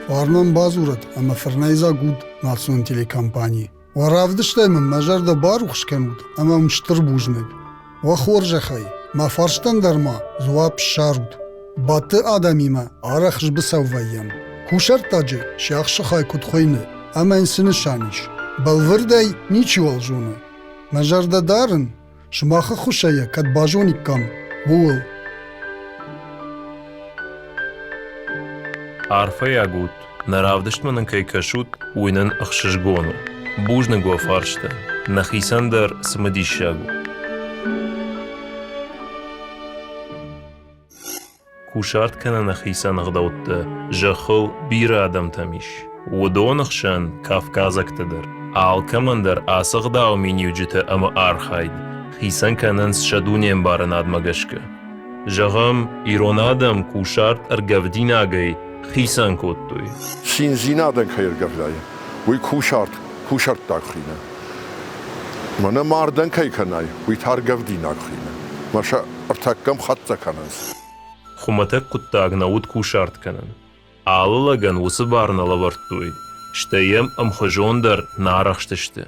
Varnan bazurat ama Fernayza Gud națion telecampanii. Waravdishtem majar da baruch shkenut ama mshtir bujned. Wa khorja khay ma farshtan darma zuab sharud. Batı adamima arakhsh bisavvayam. Kushar taje shakhsh khay kut khoyne ama insini shanish. Balvirday nichi waljunu. Majar da darın shmakh khushaya kat bajonik kam. Bul Arfa jagut, naravdishman kai kashut uinen akhshishgonu. Bujne go farshta, nachisander smedishagu. Kushart kana nachisan gdawtte, jakhul bira adam tamish. Wodonakhshan Kafkazaktader. Al kamander asagdaw minujite ama arhayd. Chisan kanan shaduniem baranad magashke. Jagam ironadam kushart argavdinagay. Chisan kottoy. Sin zinaden kayır gavlay. Uy kuşart dakhine. Mana mardan kay kanay. Uy tar gavdina khine. Masha artakam khatta kanans. Khumatek kuttagna ud kushart kanan. Allagan usbarna lavartoy. Shtayem am khojonder narakhshtishte.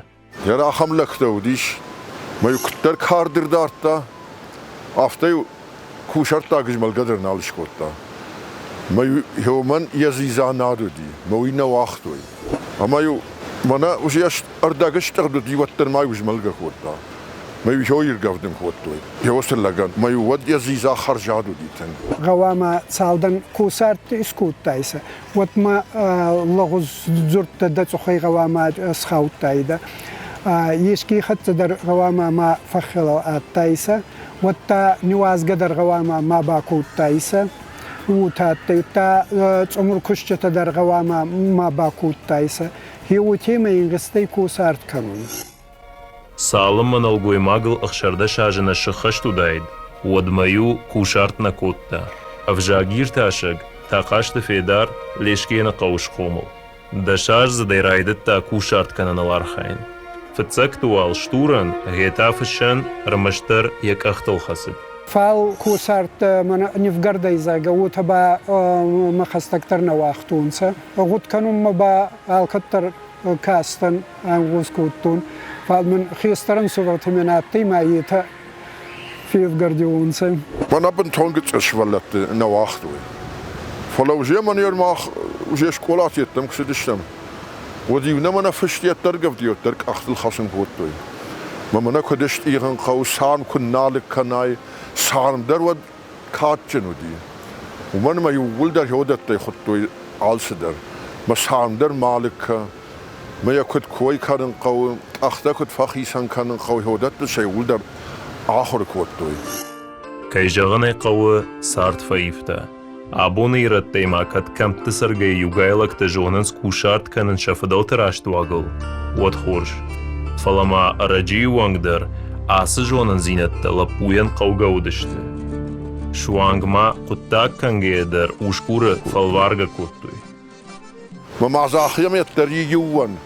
Yara akham laktawdish. May kuttar kardir dartta. Aftay kuşart dagijmal gadar nalish kotta. ما يومن يزيزان نادودي ما وين واختوي أما يو منا وشيش أرداقش تقدر يوتر ما يوجمل قوتا ما يشوير قفدم قوتوي يوصل لقان ما يود يزيزا خرجادو ديتن غواما صالدن كوسارت اسكوت تايسا وتما لغز زرت دتو خي غواما سخاوت تايدا يشكي خط در غواما ما فخلو تايسا وتا نواز قدر غواما ما باكوت تايسا وتا عمر كشته در غواما ما باكوت تايسا هي وتيما ينغستي كوسارت كانون Salman algoy magl akhsharda shajna shkhashtu daid. Wadmayu kushart nakotta. Avjagir tashag taqasht fedar leshkena qawsh khomol. Da shaj zdairaidet ta kushart kananalar khayn. Ftsaktual shturan getafshan ramashtar yak akhtal khasid. فال كوسارت من نفقرد إذا جوتها با ما خستكترنا واختونسا غوت كانوا ما با الكتر كاستن وسكوتون فمن خيسترن صورت مناتي ما يتا في فقرديونسا وانا بنتونجت اشولت نواختوي فلو جي من يرماخ وجي شكولات يتم كسدشتم ودي نمنا فشتي ترقف ديو ترك اختل خصم قوتوي ما منا كدشت ايغن قو سان كنالك كناي سارم درود كاتشنو دي ومن ما يقول در يودت يخطوي عالسدر ما سارم در مالك ما يكد كوي كان قو اختا كد فخيسان كان قو يودت شي يقول در آخر كوتوي كي جغني قو سارت فايفتا عبوني رتي ما كد كم تسرغي يوغايلك تجوننس كوشارت كانن شفدو تراشت واغل واتخورش فلما رجي وانغدر آسجونن زينت لپوين قوغا ودشت شوانغ ما قطاك كانجي در وشكور فالوارغا كوتوي ما معزاخيم يتري يوان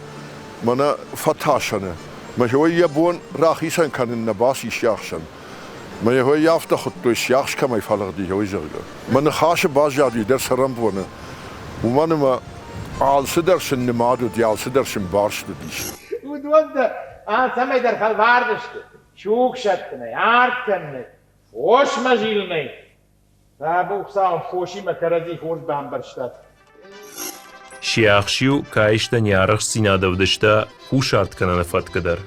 منا فتاشنا ما هو يبون راخيسان كان النباسي شياخشن ما هو يافتا خطوي شياخش كما يفالغ دي هو يزرغ من خاش بازيادي در سرمبونا ومن ما عال سدرشن نمادو دي عال سدرشن بارشتو ديش ودوده سمي در خلواردشت شوك شتني عارتني خوش مجيلني فابوك ساهم خوشي مكرزي خوش بهم برشتت شياخشيو كايشتن يارخ سينادو دشتا كوشارت كانن فتكدر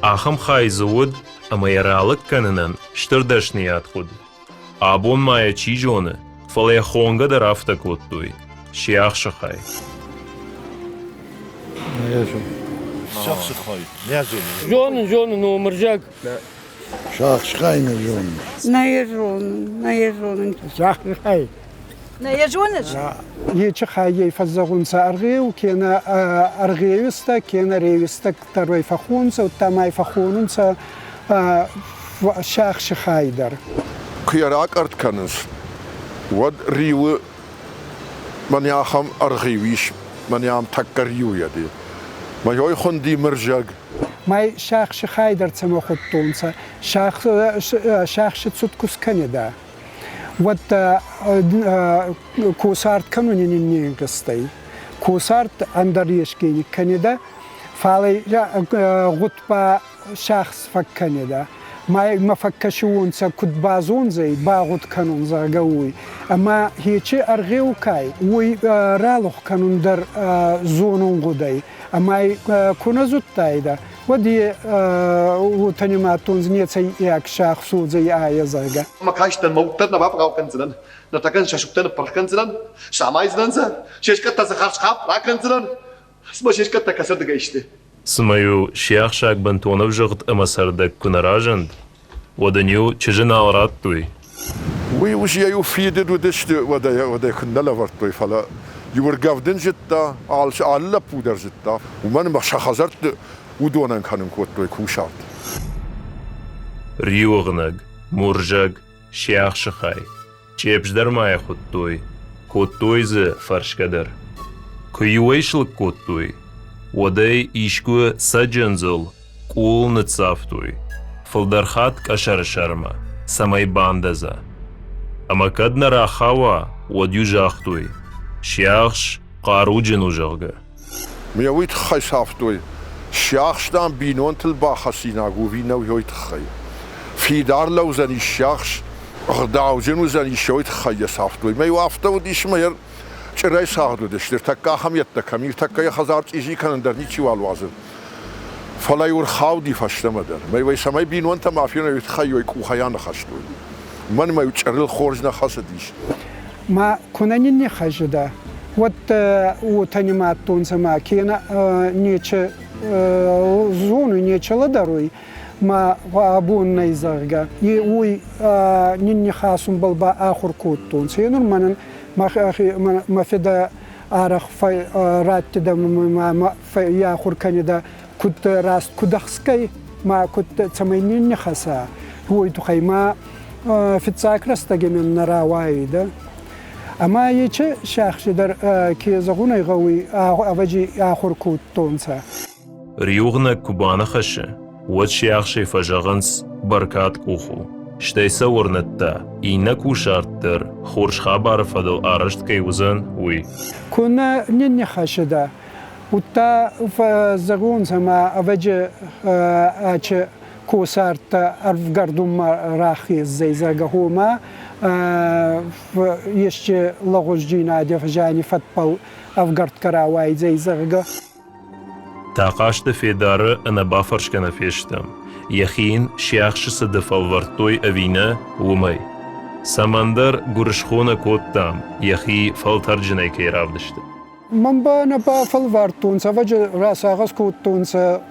آخم خاي زود اما يرالك كاننن شتردشنيات خود آبون مايا چي جونه فلي خونغا در افتا كوتوي شياخش خاي شخص خاي جون نومرجاك شخص خاي نجون نيجون شخص خاي نيجونش يجي خاي يفزغون سارغي وكينا ارغيوستا كينا ريوستا تروي فخونس وتماي فخونس شخص خايدر خيراك ارت كنس ود ريو من ياخم ارغيويش من يام تكريو يدي ما يوي خندي مرجق ماي شخص خايدر تسمى خطونسا شخص تسوتكوس كندا ود كوسارت كانون ينين قصتي كوسارت أندر يشكي كندا فالي غطبة شخص فكندا ما فكشون كد بازون زي باغد كانون زاقوي أما هيتشي أرغيو كاي وي رالوخ كانون در زونون غداي أما كونا زوتاي دا ودي وتنماتون زنيتي ياك شخصو زي آية زاقا ما كايش تنموتر نباب غاو كنزلن نتاكن شاشوكتن بركنزلن شامايزلنزا شيشكتا زخارش خاب راكنزلن اسمه شيشكتا كسر دقايشتي Смаю шяхшак бантонов жغт амасардак кунаражанд. Wadanyu чижина араттуй. وي وش يفيد ودشت ودا كنا لفرتوي فلا يورغافدن جتا على لبودر جتا ومن ما شخزرت ودونن كانن كوتوي كوشات Риогнаг, муржаг, шяхшахай. Чепждар мая хуттуй. Коттуй зе фаршкадар. Куюэйшлык коттуй. Waday ishku sajanzul, kul nitsaftuy. Фалдархат кашар шарма, самай бандаза. Амакад нарахава, wadyu жахтуй. Шяхш qaruджин ужалга. ميويت خاي صافتوي شاخش دان بينون تلبا خسيناغو فينو يويت خاي في دار لو زني شاخش غداو جنو زني شويت خاي صافتوي ما يوافتو ديش مير چرای ساعدو دشتر تکا هم یتکمی تکا یه خزار چیزی کنن در نیچی والوازن فلا یور خاودی فشتم در میوی سمای بینون تا مافیون یت خیوی کوهیان خشتوی من میو چرل خورج نخصدیش ما کنن نخجده وات وتنماتون سما كينا نيتش زون نيتش لدروي ما وابون نيزرغا وي نيني خاصم بالبا اخر كوتون سينور من ما فدا ارخ في رات دم ما في ياخر كندا كنت راست كدخسكي ما كنت تمينين خسا هو تخيما في تساكرستغي من نراوايده اما يچه شخص در كي زغونه غوي اوجي اخر كوتونسا ريوغنا كوبانا خشه وتشيخشي فجغنس بركات كوخو شتي سورنتا إنكو شارتر خورش خبر فدل أرشت كيوزن وي كنا نني خشدا وتا فزغون سما اوجي اچ كوسارت ارف گردوم راخي زي زغهوما jeszcze logożdzina dziewczani fatpal afgard karawaj zeyzerga تاقاشت فيدار أنا بافرش كان فيشتم يخين شيخش صدفال ورطوي أفينا ومي سمندر قرشخونا كوتام يخي فالترجني كي رافدشت من بانا بافل ورطون سواجه راساغس كوتون سا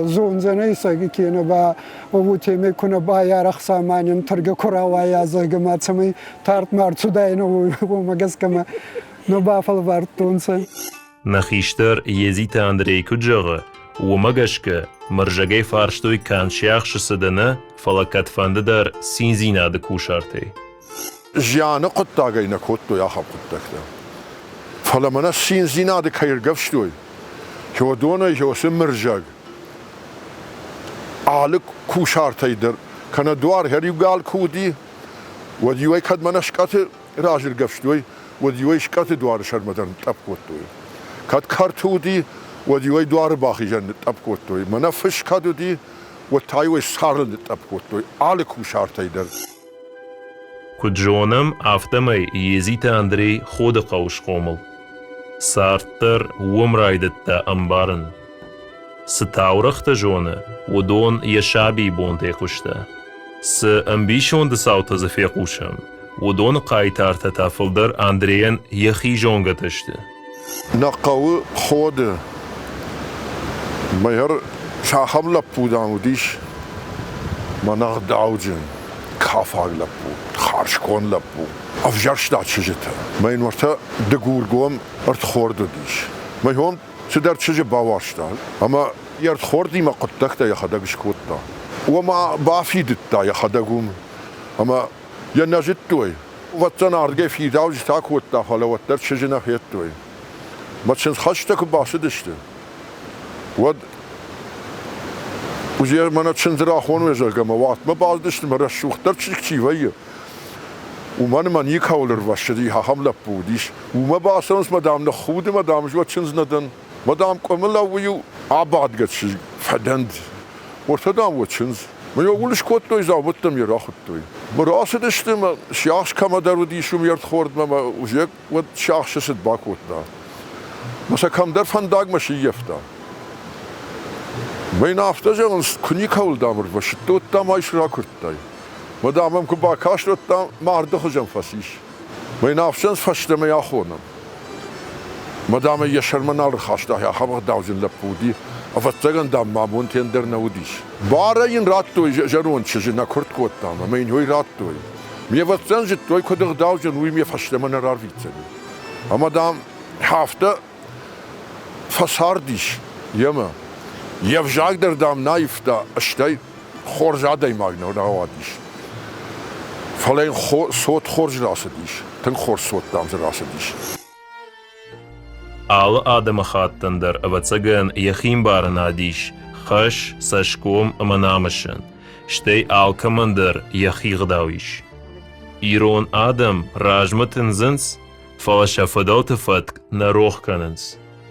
زون زني ساقي كينا با ووتيمي كنا با يارخ سامانين ترغ كراوايا زغما تسمي تارت مارتو داينو ومغس كما نبافل ورطون سا نخيشتر يزيت أندري كجغة ومغشك مرجعي فارشتوي كان شيخش صدنا فلكت فنددر سينزينا دكوشارتي جيانا قطاقينا كوتو يا خب قطاقنا فلما نسين زينا دي كير قفشتوي هو دونا هو سمرجاق آلك كوشار تيدر كان دوار هريو قال كودي وديوي كد منشكات راجل قفشتوي وديوي شكات دوار شرمدن تبكوتوي كد كارتودي وديوي دوار باخي جن تبكوتوي منفش كدو دي وتايوي سارل تبكوتوي آلك كوشار تيدر كجونم أفتمي يزيت أندري خود قوش قومل سارتر ومرايدتا أمبارن ستاورخت جونة ودون يشابي بونتي قشتا س أمبيشون دساوتا زفيقوشم ودون قايتارتا تافلدر أندريان يخي جونغا تشتا نقاو خود مير شاخم لبودان وديش ما نغدعوجن كافاق لبو خارش كون لبو افجرش دا چجتا ما این ورطا دگور گوم ارت خوردو دیش ما هم سدر چج باواش دال اما یرت خوردی ما قطک دا یخدگش کود دا وما بافیدت دا یخدگوم اما ینجد دوی وطن ارگه فیداو جتا کود دا حالا وطر چج نخیت دوی ما چنز خشتا که باسدشته ود وزير منا تشندرا خون وزرقا موات ما بعض دشت مرة شوختر تشكي ويا ومن يكولر وشدي حملة بوديش وما باسنس مدام نخود مدام جو تشنز ندن مدام كملا ويو عباد قد شي فدند ورتدام وتشنز ما يقولش كوتو إذا متم يراخدتوي مراسد اشتم شياخ كما درودي شو ميرد خورد ما وجيك ود شياخ شسد باكوتنا مثلا كم در فنداق ماشي يفتا بين هفته جنس كني كول دامر باش توت دام ايش راكرتاي مدامم كو باكاش توت مارد خجم فسيش بين هفته فشتم يا خونم مدام يشرمنا رخاشتا يا خبر داوزن لبودي افتگن دام مامون تندر نودیش باره این رات توی جرون چیزی نکرد کوتام ما این هوی رات توی می‌وستن جت توی کدر داوزن وی می‌فشته من راویتن اما دام هفته فساردیش یما یفجاگ در دام نایفتا اشتای خورزاده ماگنو راوادیش فلین صوت خورز راسدیش تن خورز صوت دام راسدیش Alle Adama hattender avacegen yachim baren adish, chash sashkom amanamischen, stei alkamander yachig dawish. Iron Adam rajmaten zins, falashafadot fatk na roch kanens.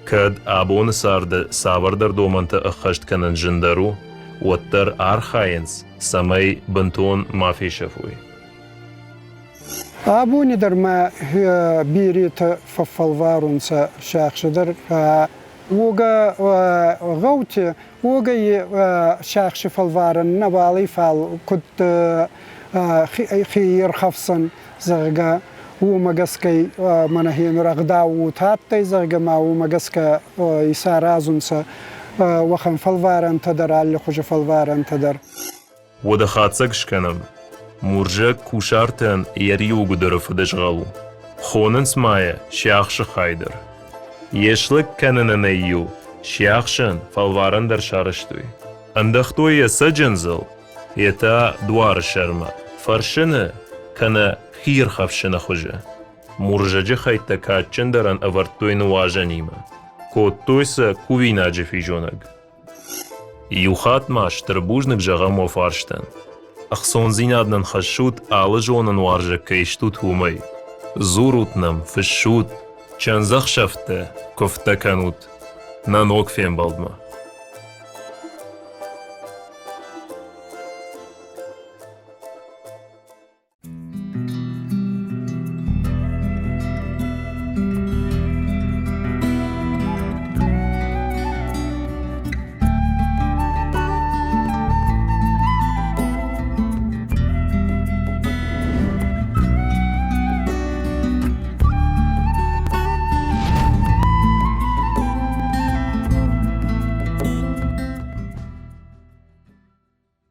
Kad abon sarde savarder domante achasht kanen jindaru, watter archayens, samay banton mafishafui. أبوني در ما بيريت ففلوارونسا شاخشدر وجا غوتي وجا شاخش فلوارن نبالي فال كنت خير خفصن زرقا ومجسكي منهين رغدا وتاتي زرقا ما ومجسكا يسارازونسا وخن فلوارن تدر على خوش فلوارن تدر ودخاتسك شكنم مرجك كوشارتن يريو قدرف دشغلو خونن سمايا شياخش خايدر يشلك كانن نيو شياخشن فالوارن در شارشتوي اندختوي يسجنزل يتا دوار الشرمة فرشنه كان خير خفشن خجه مرجج خيتا كاتشن درن افرتوي نواجه نيمة كوتويسا كوينا جفي جونك يوخات ماش تربوجنك جغم وفارشتن أخصون adnan خشوت alle jonen warje keishtut humay. Zurutnam fishut, chanzach shafte, kofta kanut. Nanok fien baldma.